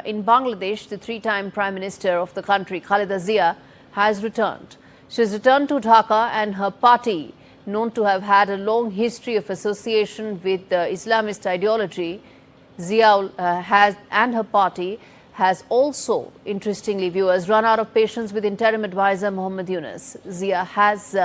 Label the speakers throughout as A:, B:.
A: In Bangladesh, the three-time Prime Minister of the country, Khaleda Zia, has returned. She has returned to Dhaka, and her party, known to have had a long history of association with the Islamist ideology, Zia and her party has also, interestingly, viewers, run out of patience with interim advisor Mohammed Yunus. Zia has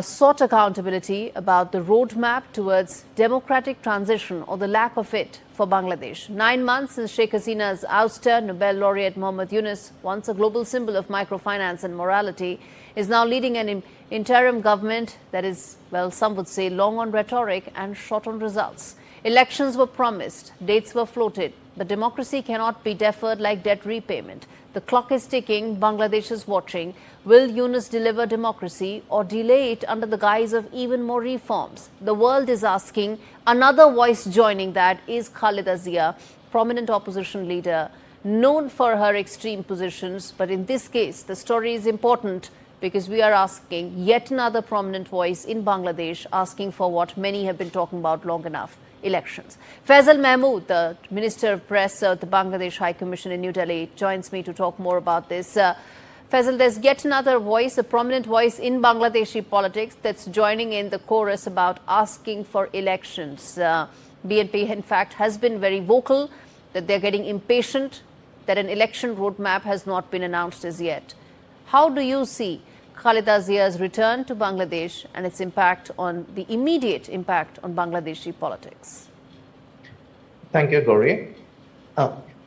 A: sought accountability about the roadmap towards democratic transition or the lack of it for Bangladesh. 9 months since Sheikh Hasina's ouster, Nobel laureate Mohammed Yunus, once a global symbol of microfinance and morality, is now leading an interim government that is, well, some would say long on rhetoric and short on results. Elections were promised, dates were floated, but democracy cannot be deferred like debt repayment. The clock is ticking, Bangladesh is watching. Will Yunus deliver democracy or delay it under the guise of even more reforms? The world is asking. Another voice joining that is Khaleda Zia, prominent opposition leader, known for her extreme positions. But in this case, the story is important because we are asking yet another prominent voice in Bangladesh, asking for what many have been talking about long enough: elections. Faisul Mahmud, the Minister of Press at the Bangladesh High Commission in New Delhi, joins me to talk more about this. Faisal, there's yet another voice, a prominent voice in Bangladeshi politics that's joining in the chorus about asking for elections. BNP, in fact, has been very vocal that they're getting impatient that an election roadmap has not been announced as yet. How do you see Khaleda Zia's return to Bangladesh and its impact on the immediate impact on Bangladeshi politics?
B: Thank you, Gaurie.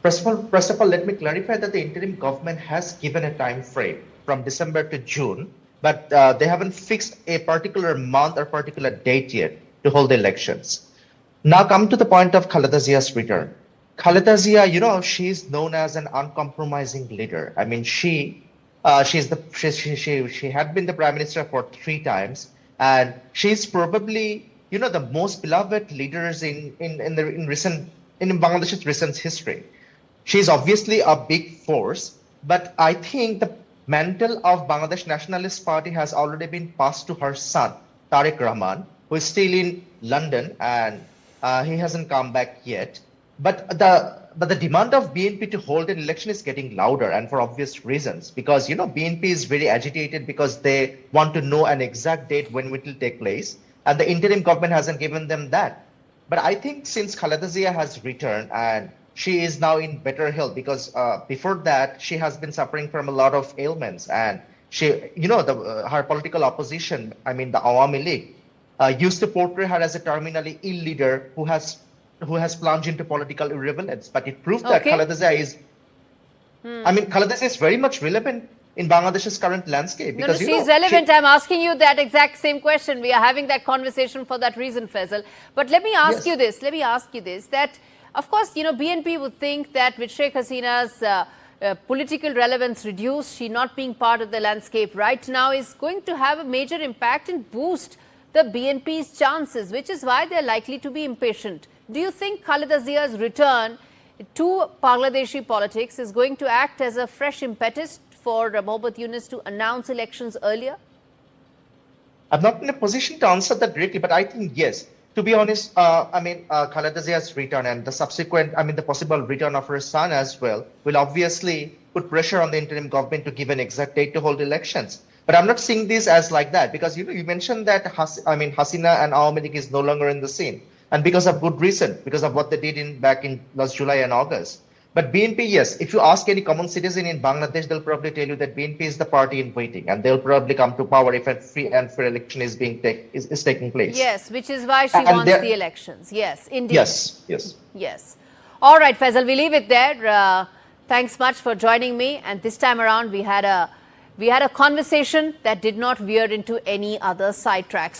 B: First of all, let me clarify that the interim government has given a time frame from December to June, but they haven't fixed a particular month or particular date yet to hold the elections. Now come to the point of Khaleda Zia's return. Khaleda Zia, she's known as an uncompromising leader. I mean, she had been the prime minister for 3 times, and she's probably the most beloved leaders in Bangladesh's recent history. She's obviously a big force, but I think the mantle of Bangladesh Nationalist Party has already been passed to her son, Tariq Rahman, who is still in London, and he hasn't come back yet. But the demand of BNP to hold an election is getting louder, and for obvious reasons, because BNP is very agitated because they want to know an exact date when it will take place, and the interim government hasn't given them that. But I think since Khaleda Zia has returned, and she is now in better health, because before that she has been suffering from a lot of ailments, and her political opposition, I mean the Awami League, used to portray her as a terminally ill leader who has plunged into political irrelevance. But it proved that Khaleda Zia is, Khaleda Zia is very much relevant in Bangladesh's current landscape. Because,
A: she's relevant. I'm asking you that exact same question. We are having that conversation for that reason, Faisal. But let me ask you this. Let me ask you this, that, of course, BNP would think that with Sheikh Hasina's political relevance reduced, she not being part of the landscape right now is going to have a major impact and boost the BNP's chances, which is why they're likely to be impatient. Do you think Khaleda Zia's return to Bangladeshi politics is going to act as a fresh impetus for Mohammed Yunus to announce elections earlier?
B: I'm not in a position to answer that directly, but I think yes. To be honest, Khaleda Zia's return and the subsequent, the possible return of her son as well, will obviously put pressure on the interim government to give an exact date to hold elections. But I'm not seeing this as like that, because you mentioned that Hasina and Awami League is no longer in the scene, and because of good reason, because of what they did back in last July and August. But BNP, yes, if you ask any common citizen in Bangladesh, they'll probably tell you that BNP is the party in waiting, and they'll probably come to power if a free and fair election is taking place.
A: Yes, which is why she wants the elections. Yes, indeed.
B: Yes.
A: All right, Faisal, we leave it there. Thanks much for joining me. And this time around, we had a conversation that did not veer into any other sidetracks.